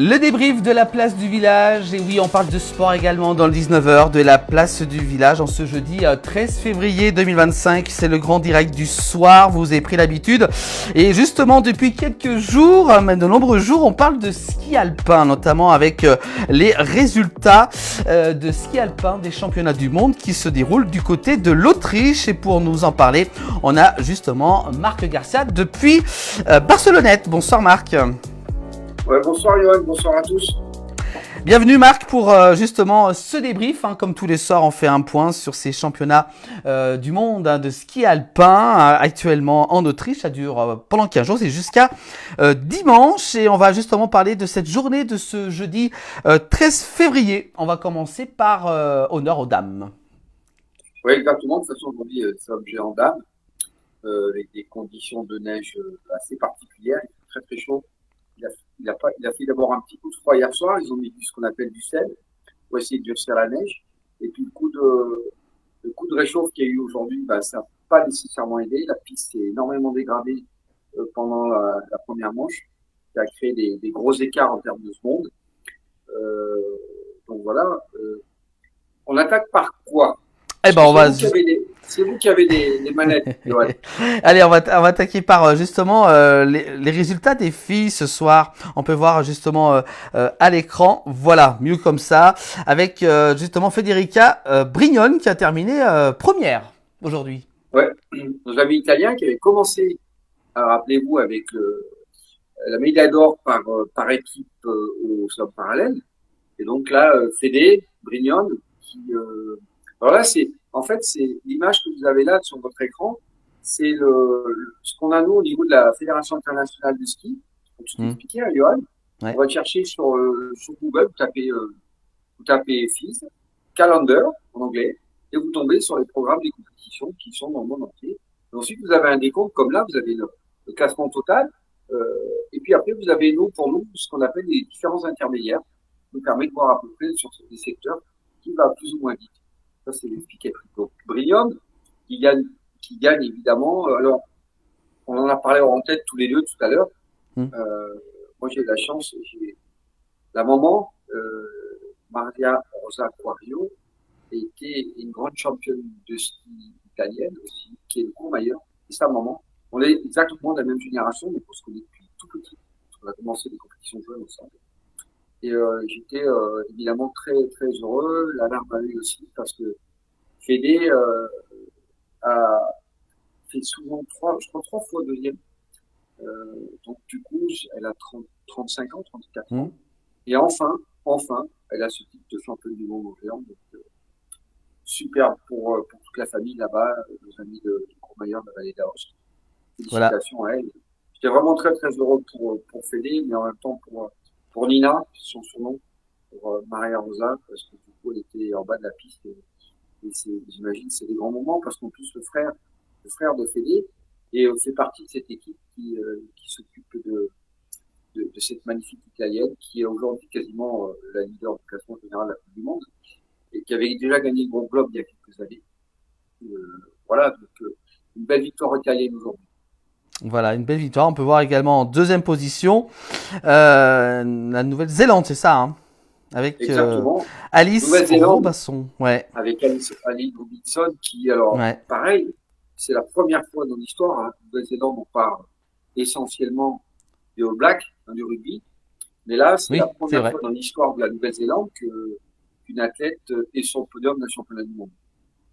Le débrief de la place du village, et oui, on parle de sport également dans le 19h de la place du village en ce jeudi 13 février 2025. C'est le grand direct du soir, vous avez pris l'habitude. Et justement, depuis quelques jours, même de nombreux jours, on parle de ski alpin, notamment avec les résultats de ski alpin des championnats du monde qui se déroulent du côté de l'Autriche. Et pour nous en parler, on a justement Marc Garcia depuis Barcelonnette. Bonsoir Marc. Ouais, bonsoir Johan, bonsoir à tous. Bienvenue Marc pour justement ce débrief. Comme tous les soirs, on fait un point sur ces championnats du monde de ski alpin actuellement en Autriche. Ça dure pendant 15 jours, c'est jusqu'à dimanche. Et on va justement parler de cette journée de ce jeudi 13 février. On va commencer par honneur aux dames. Oui, exactement. De toute façon, aujourd'hui, c'est objet en dames, avec des conditions de neige assez particulières. Il fait très très chaud. Il a fait d'abord un petit coup de froid hier soir. Ils ont mis ce qu'on appelle du sel pour essayer de durcir la neige. Et puis le coup de réchauffe qu'il y a eu aujourd'hui, ça n'a pas nécessairement aidé. La piste s'est énormément dégradée pendant la première manche, qui a créé des gros écarts en termes de secondes. Donc voilà. On attaque par quoi? Eh ben, on va. C'est vous qui avez les manettes. Ouais. Allez, on va attaquer par justement les résultats des filles ce soir. On peut voir justement à l'écran, voilà, mieux comme ça, avec justement Federica Brignone qui a terminé première aujourd'hui. Ouais, nos amis italiens qui avaient commencé, rappelez-vous, avec la médaille d'or par équipe au saut parallèle. Et donc là, Fede Brignone qui alors là, c'est l'image que vous avez là sur votre écran, c'est ce qu'on a nous au niveau de la Fédération internationale de ski. Pour tout expliquer, Johan, on va chercher sur Google, vous tapez FIS, Calendar en anglais, et vous tombez sur les programmes des compétitions qui sont dans le monde entier. Et ensuite, vous avez un décompte comme là, vous avez le classement total, et puis après, vous avez pour nous ce qu'on appelle les différents intermédiaires, qui nous permet de voir à peu près sur des secteurs qui va plus ou moins vite. Ça, c'est l'expliqué. Donc, Brignone, qui gagne évidemment. Alors, on en a parlé en tête tous les deux tout à l'heure. Moi, j'ai eu la chance, la maman, Maria Rosa Quario, était une grande championne de ski italienne aussi, qui est de Courmayeur. Et sa maman, on est exactement de la même génération, donc on se connaît depuis tout petit. On a commencé des compétitions jeunes ensemble. Et j'étais évidemment très très heureux. La larme a eu aussi parce que Fede a fait souvent trois fois deuxième. Donc du coup, elle a 35 ans, 34 ans. Et enfin, elle a ce titre de championne du monde en géant. Donc super pour toute la famille là-bas, nos amis de Courmayeur, de la vallée d'Aoste. Félicitations à elle. J'étais vraiment très très heureux pour Fede, mais en même temps pour Nina, son surnom, pour Maria Rosa, parce que du coup, elle était en bas de la piste. Et j'imagine, c'est des grands moments, parce qu'en plus, le frère de Fede fait partie de cette équipe qui s'occupe de cette magnifique italienne, qui est aujourd'hui quasiment la leader du classement général de la Coupe du Monde, et qui avait déjà gagné le Grand Globe il y a quelques années. Voilà, donc une belle victoire italienne aujourd'hui. Voilà, une belle victoire. On peut voir également en deuxième position la Nouvelle-Zélande, c'est ça, hein, avec Alice Robinson. Ouais. Avec Alice Robinson qui, alors, pareil, c'est la première fois dans l'histoire. Hein, Nouvelle-Zélande, on parle essentiellement des All Blacks, du rugby. Mais là, c'est la première fois dans l'histoire de la Nouvelle-Zélande qu'une athlète est sur le podium d'un championnat du monde.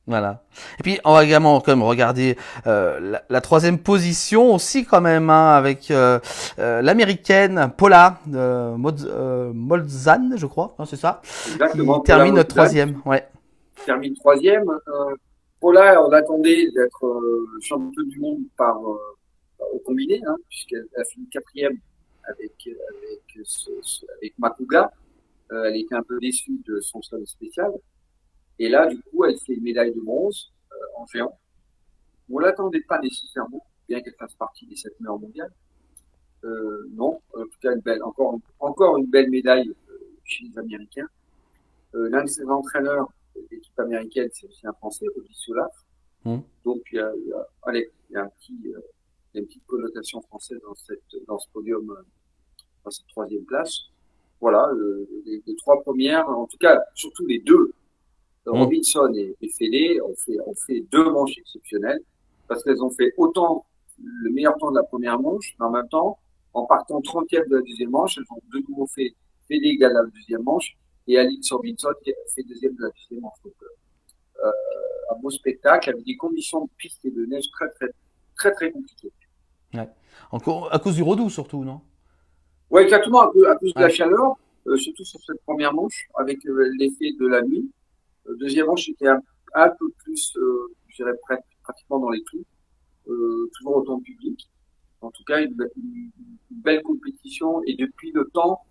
Voilà. Et puis on va également quand même regarder la troisième position aussi quand même, hein, avec l'américaine Paula Molzan, je crois, c'est ça. Exactement. Qui termine troisième. Ouais. Termine troisième. Paula, on attendait d'être championne du monde au combiné, hein, puisqu'elle a fini quatrième avec Makuga. Elle était un peu déçue de son sol spécial. Et là, du coup, elle fait une médaille de bronze en géant. On l'attendait pas nécessairement, bien qu'elle fasse partie des 7 meilleures mondiales. Non, en tout cas, encore une belle médaille chez les Américains. L'un de ses entraîneurs de l'équipe américaine, c'est aussi un Français, Rudi Solaf. Donc, il y a une petite connotation française dans ce podium, dans cette troisième place. voilà, les trois premières, en tout cas, surtout les deux, Hmm. Robinson et Fédé, ont fait deux manches exceptionnelles parce qu'elles ont fait autant le meilleur temps de la première manche, mais en même temps, en partant 30e de la deuxième manche, elles ont de nouveau fait Fédé égale la deuxième manche et Alice Robinson qui a fait deuxième de la deuxième manche. Donc, un beau spectacle avec des conditions de piste et de neige très compliquées. Ouais. Encore, à cause du Rodou surtout, non? Ouais, exactement, à cause de la Ouais. chaleur, surtout sur cette première manche, avec l'effet de la nuit. Deuxième manche, c'était un peu plus, je dirais, pratiquement dans les clous, toujours autant de public. En tout cas, une belle compétition. Et depuis le temps,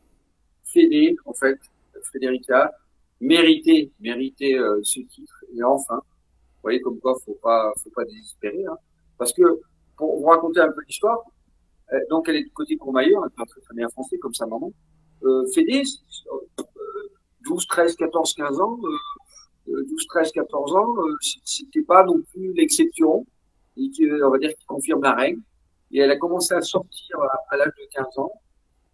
Fédé, en fait, Federica, méritait ce titre. Et enfin, vous voyez comme quoi, faut pas désespérer. Hein. Parce que, pour vous raconter un peu l'histoire, donc elle est du côté Courmayeur, elle parle très bien français comme sa maman. Fédé, 12, 13, 14, 15 ans, 12, 13, 14 ans, c'était pas non plus l'exception, et qui, on va dire, qui confirme la règle. Et elle a commencé à sortir à l'âge de 15 ans.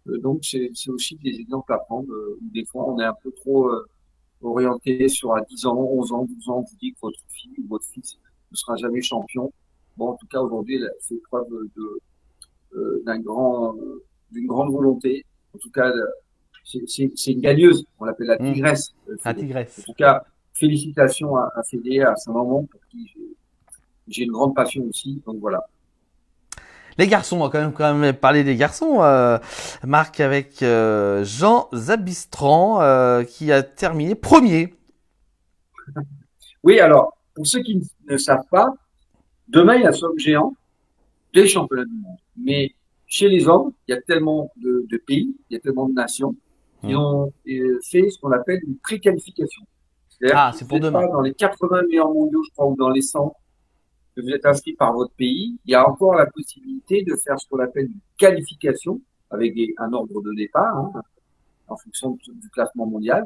Donc, c'est aussi des exemples à prendre. Où des fois, on est un peu trop orienté sur à 10 ans, 11 ans, 12 ans, on vous dit que votre fille ou votre fils ne sera jamais champion. Bon, en tout cas, aujourd'hui, elle a fait preuve d'un grand, d'une grande volonté. En tout cas, c'est une gagneuse. On l'appelle la Hmm. tigresse, À Fédé. En Tigresse. tout cas, félicitations à Fédé, à sa maman, pour qui j'ai une grande passion aussi. Donc voilà. Les garçons, on va quand même parler des garçons. Marc avec Jean Zabistran qui a terminé premier. Oui, alors, pour ceux qui ne savent pas, demain, il y a Somme Géant des championnats du monde. Mais chez les hommes, il y a tellement de pays, il y a tellement de nations qui Hmm. ont fait ce qu'on appelle une préqualification. C'est-à-dire que Ah, si c'est vous pour n'êtes pas demain. dans les 80 meilleurs mondiaux, je crois, ou dans les 100, que vous êtes inscrit par votre pays, il y a encore la possibilité de faire ce qu'on appelle une qualification avec un ordre de départ, hein, en fonction du classement mondial,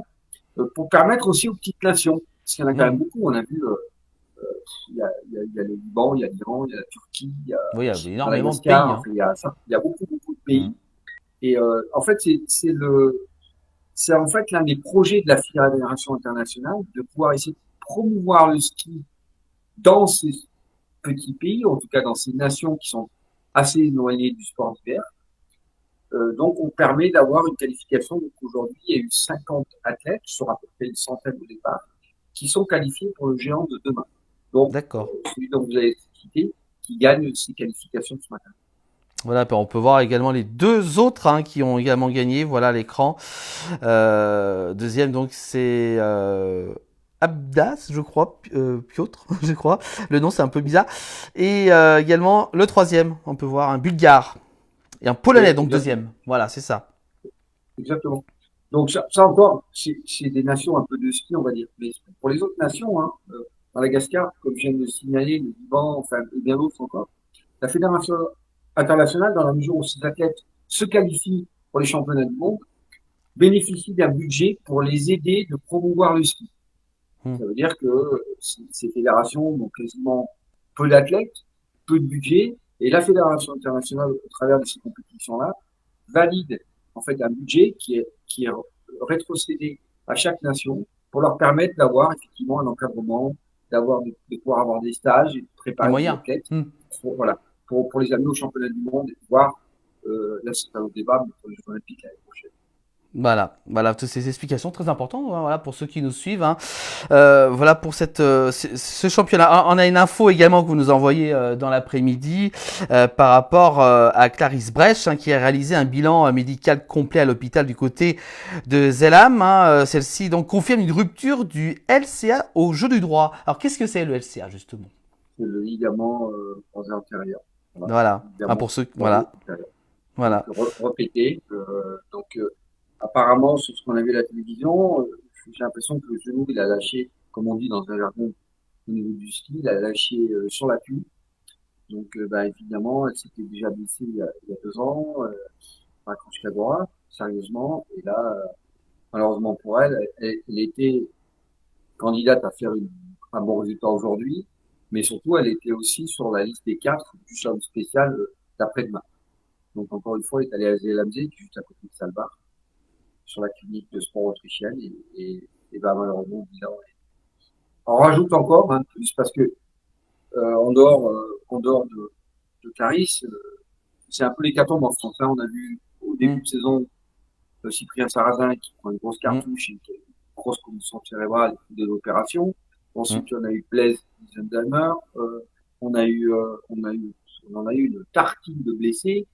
pour permettre aussi aux petites nations, parce qu'il y en a quand Hmm. même beaucoup, on a vu, il y a le Liban, il y a l'Iran, il y a la Turquie, il y a Oui, il y avait énormément de pays. Madagascar, Hein. enfin, il y a beaucoup de Hmm. pays. Et en fait, c'est en fait l'un des projets de la Fédération internationale de pouvoir essayer de promouvoir le ski dans ces petits pays, en tout cas dans ces nations qui sont assez éloignées du sport d'hiver. Donc, on permet d'avoir une qualification. Donc, aujourd'hui, il y a eu 50 athlètes sur à peu près une centaine au départ qui sont qualifiés pour le géant de demain. Donc, D'accord. celui dont vous avez cité, qui gagne ces qualifications ce matin. Voilà, puis on peut voir également les deux autres hein, qui ont également gagné. Voilà l'écran. Deuxième, donc c'est Abdas, je crois, Piotr, je crois. Le nom c'est un peu bizarre. Et également le troisième, on peut voir un Bulgare et un Polonais, Oui, donc deuxième. Voilà, c'est ça. exactement. Donc, ça encore, c'est des nations un peu de ski, on va dire. Mais pour les autres nations, hein, Madagascar, comme je viens de le signaler, le Liban, enfin, et bien d'autres encore, la Fédération internationale, dans la mesure où ces athlètes se qualifient pour les championnats du monde, bénéficie d'un budget pour les aider de promouvoir le ski. Hmm. Ça veut dire que ces fédérations ont quasiment peu d'athlètes, peu de budget, et la fédération internationale, au travers de ces compétitions-là, valide en fait un budget qui est rétrocédé à chaque nation pour leur permettre d'avoir effectivement un encadrement, de pouvoir avoir des stages et de Les préparer des moyens. athlètes Hmm. voilà, pour les amener aux championnats du monde et pouvoir, là c'est un autre débat, mais pour les Jeux Olympiques l'année prochaine. Voilà, toutes ces explications très importantes. Hein, voilà pour ceux qui nous suivent. Hein. Voilà pour ce championnat. On a une info également que vous nous envoyez dans l'après-midi par rapport à Clarisse Brech hein, qui a réalisé un bilan médical complet à l'hôpital du côté de Zellam. Hein. Celle-ci donc confirme une rupture du LCA au jeu du droit. Alors qu'est-ce que c'est le LCA justement? C'est le ligament croisé antérieur. Voilà, Voilà. Hein, ligament pour ceux croisé voilà antérieur. Donc voilà. répété. Apparemment, sur ce qu'on a vu à la télévision, j'ai l'impression que le genou il a lâché, comme on dit dans un jargon au niveau du ski, il a lâché sur la queue. Donc bah, évidemment, elle s'était déjà blessée il y a 2 ans, par Kranjskagora, sérieusement. Et là, malheureusement pour elle, elle était candidate à faire un bon résultat aujourd'hui, mais surtout elle était aussi sur la liste des 4 du slalom spécial d'après-demain. Donc encore une fois, elle est allée à Zelamze, qui est juste à côté de Salbar, sur la clinique de sport autrichienne et ben, malheureusement, le bilan on rajoute encore un plus parce que en dehors de Clarisse, c'est un peu l'hécatombe en France. Là, on a vu au début de saison Cyprien Sarrazin qui prend une grosse cartouche, une grosse commotion cérébrale de l'opération. Ensuite, on a eu Blaise Wiesenheimer. On en a eu une tartine de blessés.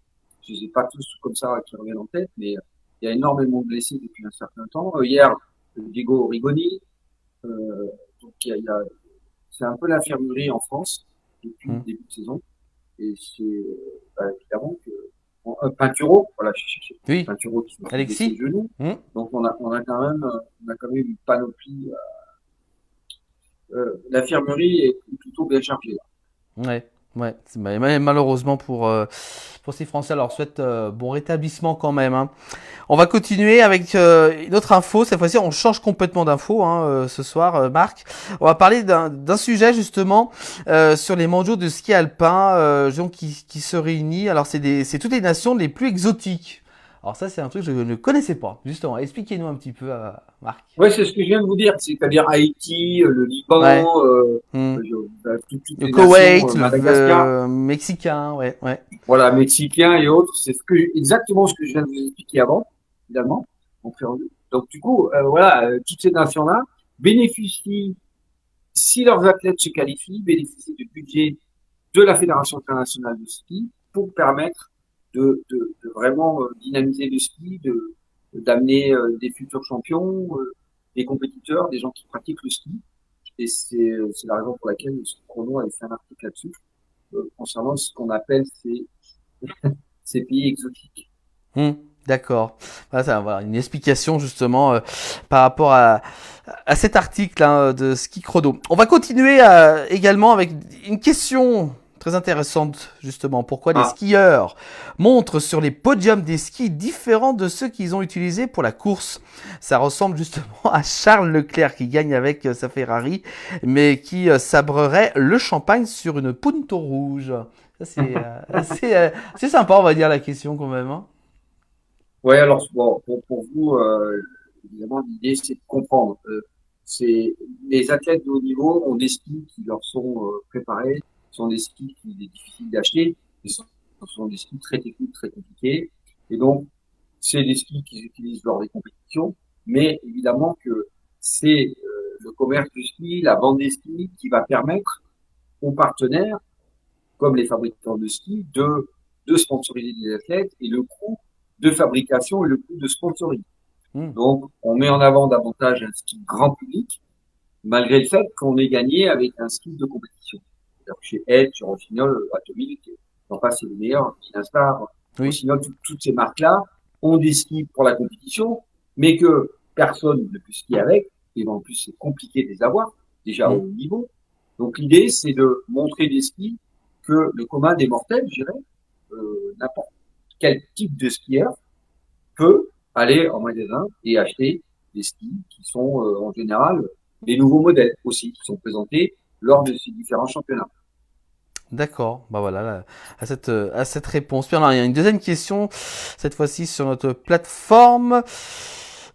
Je ne les ai pas tous comme ça qui reviennent en tête, mais il y a énormément de blessés depuis un certain temps. Hier, Diego Rigoni. Donc c'est un peu l'infirmerie en France depuis le début de saison. Et c'est évidemment que Pinturo, voilà, je cherchais Pinturo qui s'est blessé les genoux. Donc on a quand même une panoplie. L'infirmerie est plutôt bien chargée. Ouais. Mais malheureusement pour ces Français, alors souhaite bon rétablissement quand même. Hein. On va continuer avec une autre info. Cette fois-ci, on change complètement d'info ce soir, Marc. On va parler d'un sujet justement sur les mondiaux de ski alpin qui se réunissent. Alors c'est toutes les nations les plus exotiques. Alors ça, c'est un truc que je ne connaissais pas. Justement, expliquez-nous un petit peu, Marc. Ouais, c'est ce que je viens de vous dire. C'est-à-dire Haïti, le Liban, toutes le Koweït, le Mexicain, ouais. Voilà, Mexicain et autres. C'est exactement ce que je viens de vous expliquer avant, finalement, en préambule. Donc du coup, toutes ces nations-là bénéficient, si leurs athlètes se qualifient, bénéficient du budget de la Fédération internationale de ski pour permettre de vraiment dynamiser le ski, d'amener des futurs champions, des compétiteurs, des gens qui pratiquent le ski. Et c'est la raison pour laquelle le Ski Chrono avait fait un article là-dessus concernant ce qu'on appelle ces pays exotiques. D'accord. Voilà, une explication justement par rapport à cet article de Ski Chrono. On va continuer également avec une question très intéressante justement. Pourquoi les skieurs montrent sur les podiums des skis différents de ceux qu'ils ont utilisés pour la course? Ça ressemble justement à Charles Leclerc qui gagne avec sa Ferrari, mais qui sabrerait le champagne sur une Punto rouge. Ça c'est assez sympa, on va dire, la question quand même. Hein. Ouais, alors bon, pour vous, évidemment, l'idée c'est de comprendre. Les athlètes de haut niveau ont des skis qui leur sont préparés. Ce sont des skis qui est difficile d'acheter. Ce sont des skis très techniques, très compliqués. Et donc, c'est des skis qu'ils utilisent lors des compétitions. Mais évidemment que c'est le commerce du ski, la vente des skis qui va permettre aux partenaires, comme les fabricants de skis, de sponsoriser des athlètes et le coût de fabrication et le coût de sponsoring. Donc, on met en avant davantage un ski grand public, malgré le fait qu'on ait gagné avec un ski de compétition. Alors, chez Edge, chez Rossignol, Atomic, enfin, c'est le meilleur, Dynastar, Rossignol, toutes ces marques-là ont des skis pour la compétition, mais que personne ne peut skier avec, et en plus, c'est compliqué de les avoir, déjà au haut niveau. Donc, l'idée, c'est de montrer des skis que le commun des mortels, je dirais, n'importe quel type de skieur peut aller en magasin et acheter des skis qui sont en général des nouveaux modèles aussi, qui sont présentés lors de ces différents championnats. D'accord, bah voilà, à cette réponse. Puis alors, il y a une deuxième question, cette fois-ci sur notre plateforme,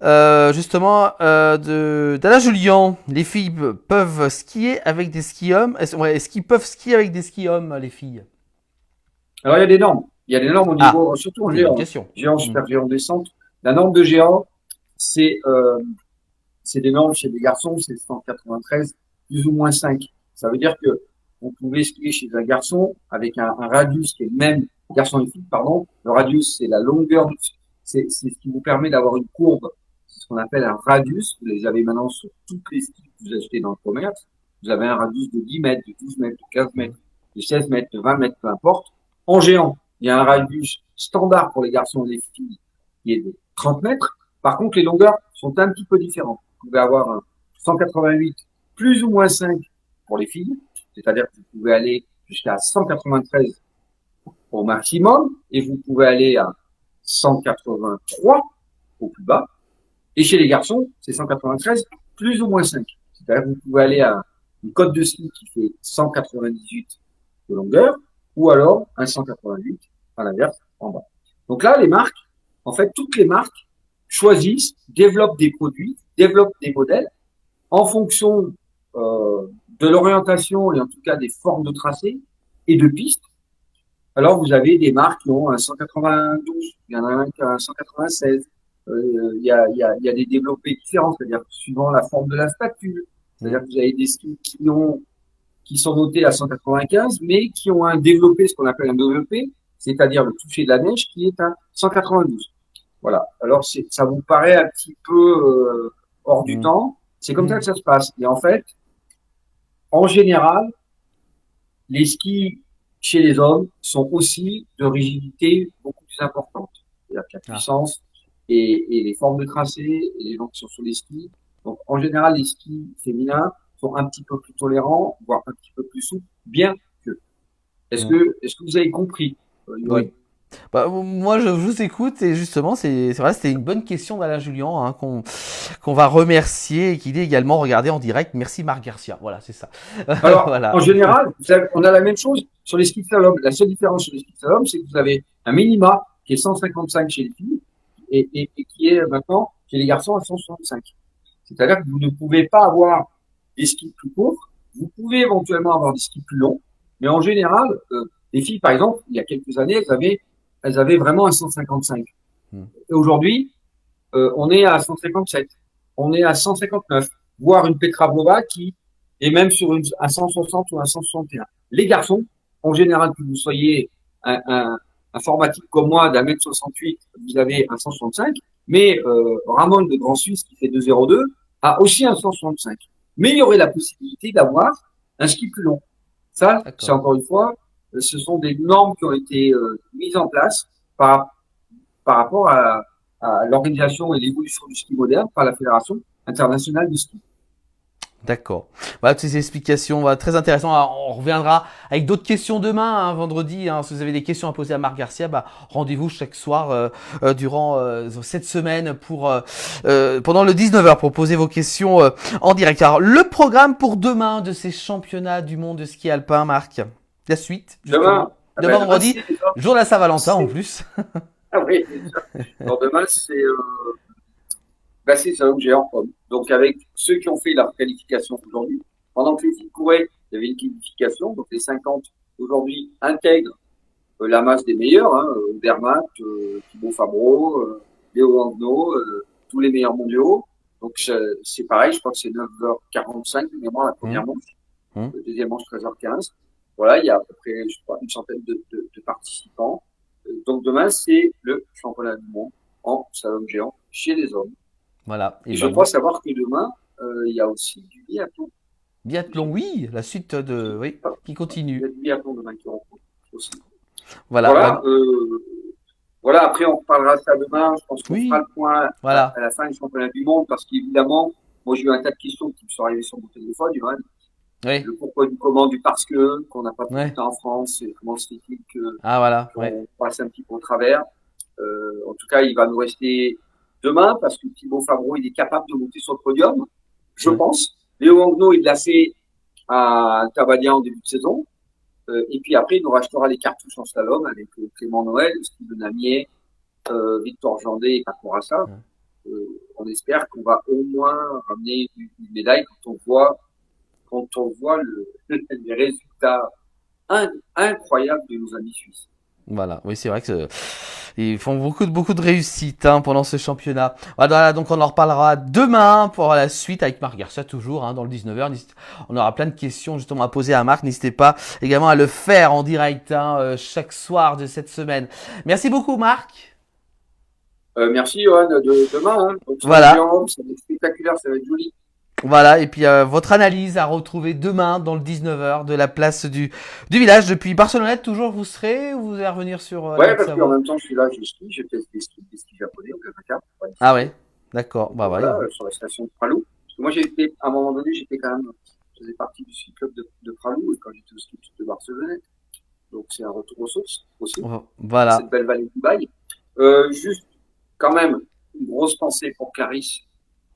justement, d'Alain Julien. Les filles peuvent skier avec des ski-hommes. Est-ce qu'ils peuvent skier avec des ski-hommes, les filles? Alors, il y a des normes. Il y a des normes au niveau, surtout en géant. Géant, super géant, descente. La norme de géant, c'est des normes chez les garçons, c'est 193, plus ou moins 5. Ça veut dire que on pouvait skier chez un garçon avec un radius qui est le même, garçon et fille, pardon. Le radius, c'est la longueur, c'est ce qui vous permet d'avoir une courbe. C'est ce qu'on appelle un radius. Vous les avez maintenant sur toutes les skis que vous achetez dans le commerce. Vous avez un radius de 10 mètres, de 12 mètres, de 15 mètres, de 16 mètres, de 20 mètres, peu importe. En géant, il y a un radius standard pour les garçons et les filles qui est de 30 mètres. Par contre, les longueurs sont un petit peu différentes. Vous pouvez avoir un 188 plus ou moins 5 pour les filles, c'est-à-dire que vous pouvez aller jusqu'à 193 au maximum et vous pouvez aller à 183 au plus bas. Et chez les garçons, c'est 193 plus ou moins 5. C'est-à-dire que vous pouvez aller à une côte de ski qui fait 198 de longueur ou alors un 188 à l'inverse en bas. Donc là, les marques, en fait, toutes les marques choisissent, développent des produits, développent des modèles en fonction de l'orientation et en tout cas des formes de tracé et de pistes. Alors vous avez des marques qui ont un 192, il y en a un qui a un 196. Il y a des développés différents, c'est-à-dire suivant la forme de la statue. C'est-à-dire que vous avez des skis qui sont notés à 195, mais qui ont un développé, ce qu'on appelle un développé, c'est-à-dire le toucher de la neige, qui est à 192. Voilà. Alors ça vous paraît un petit peu hors du temps. C'est comme ça que ça se passe. Et en fait, en général, les skis chez les hommes sont aussi de rigidité beaucoup plus importante. C'est-à-dire que la puissance et les formes de tracé et les gens qui sont sur les skis. Donc, en général, les skis féminins sont un petit peu plus tolérants, voire un petit peu plus souples, bien que. Est-ce que vous avez compris, Oui. Bah, moi, je vous écoute et justement, c'est vrai, c'était une bonne question d'Alain Julien hein, qu'on va remercier et qu'il est également regardé en direct. Merci Marc Garcia. Voilà, c'est ça. Alors, voilà. en général, on a la même chose sur les skis de slalom. La seule différence sur les skis de slalom, c'est que vous avez un minima qui est 155 chez les filles et qui est maintenant chez les garçons à 165. C'est-à-dire que vous ne pouvez pas avoir des skis plus courts. Vous pouvez éventuellement avoir des skis plus longs, mais en général, les filles, par exemple, il y a quelques années, elles avaient vraiment un 155. Et aujourd'hui, on est à 157, on est à 159, voire une Petra Vlhova qui est même sur un 160 ou un 161. Les garçons, en général, que vous soyez un informatique comme moi d'un mètre 68, vous avez un 165, mais Ramon de Grand Suisse qui fait 2,02 a aussi un 165. Mais il y aurait la possibilité d'avoir un ski plus long. Ça, c'est encore une fois, ce sont des normes qui ont été mises en place par rapport à l'organisation et l'évolution du ski moderne par la Fédération internationale du ski. D'accord. Voilà toutes ces explications très intéressantes. Alors, on reviendra avec d'autres questions demain, hein, vendredi. Hein, si vous avez des questions à poser à Marc Garcia, rendez-vous chaque soir durant cette semaine pendant le 19h pour poser vos questions en direct. Alors, le programme pour demain de ces championnats du monde de ski alpin, Marc. La suite, justement. Demain vendredi, jour de la Saint-Valentin en plus. Ah oui, alors demain, c'est Salon Géant. Donc, avec ceux qui ont fait leur qualification aujourd'hui, pendant que les filles couraient, il y avait une qualification. Donc, les 50 aujourd'hui intègrent la masse des meilleurs, hein, Dermat, Thibaut Fabreau, Léo Landno, tous les meilleurs mondiaux. Donc, c'est pareil, je crois que c'est 9h45, mémoire, la première manche. Le deuxième manche, 13h15. Voilà, il y a à peu près, je crois, une centaine de participants. Donc, demain, c'est le championnat du monde en slalom géant chez les hommes. Voilà. Et je crois savoir que demain, il y a aussi du biathlon. Biathlon, oui, la suite qui continue. Il y a du biathlon demain qui rencontre aussi. Voilà. Voilà, après on reparlera de ça demain. Je pense qu'on fera le point à la fin du championnat du monde parce qu'évidemment, moi j'ai eu un tas de questions qui me sont arrivées sur mon téléphone, Johan. Oui. Le pourquoi du comment du parce que, qu'on n'a pas tout le temps en France et comment se fait-il qu'on passe un petit peu au travers. En tout cas, il va nous rester demain parce que Thibaut Fabreau, il est capable de monter sur le podium, je pense. Léo Angno, il l'a fait à Tabadia en début de saison. Et puis après, il nous rachètera les cartouches en slalom avec Clément Noël, Steve Namier, Victor Jandet et Paco Rassa. On espère qu'on va au moins ramener une médaille quand on voit les résultats incroyables de nos amis suisses. Voilà, oui, c'est vrai que ils font beaucoup de réussite pendant ce championnat. Voilà, donc on en reparlera demain pour la suite avec Marc Garcia toujours dans le 19h. On aura plein de questions justement à poser à Marc. N'hésitez pas également à le faire en direct chaque soir de cette semaine. Merci beaucoup Marc. Merci Johan, demain. Donc, voilà. Ça va être spectaculaire, ça va être joli. Voilà, et puis votre analyse à retrouver demain dans le 19h de la place du village. Depuis Barcelonnette, toujours vous serez ou vous allez revenir sur ouais, parce qu'en même temps, je suis là, je skie, je teste des skis japonais au Osaka. Ah ouais, d'accord. Voilà, sur la station de Pralou. Parce que moi, à un moment donné, je faisais partie du ski club de Pralou quand j'étais au ski club de Barcelonnette. Donc c'est un retour aux sources aussi. Voilà. Cette belle vallée du Bail. Juste, quand même, une grosse pensée pour Clarisse.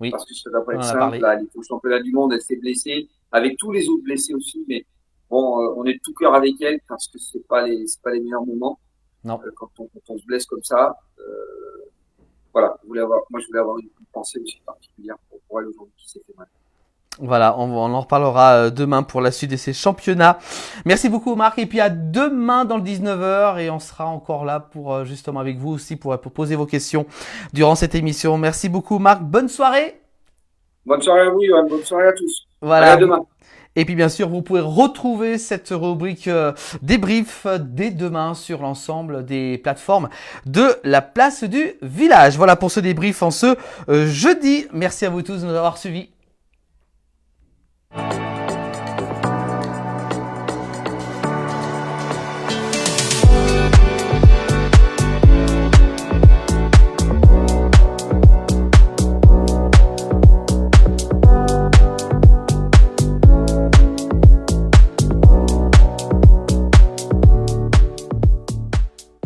Oui. Parce que ça va pas être simple. Là, elle est au championnat du monde, elle s'est blessée, avec tous les autres blessés aussi, mais bon, on est de tout cœur avec elle parce que c'est pas les meilleurs moments. Non. Quand on se blesse comme ça. voilà, moi je voulais avoir une pensée aussi particulière pour elle aujourd'hui qui s'est fait mal. Voilà, on en reparlera demain pour la suite de ces championnats. Merci beaucoup Marc, et puis à demain dans le 19h, et on sera encore là pour justement avec vous aussi pour poser vos questions durant cette émission. Merci beaucoup Marc, bonne soirée. Bonne soirée à vous, Johan, bonne soirée à tous. Allez, Voilà. à demain. Et puis bien sûr, vous pouvez retrouver cette rubrique débrief dès demain sur l'ensemble des plateformes de la place du village. Voilà pour ce débrief en ce jeudi. Merci à vous tous de nous avoir suivis.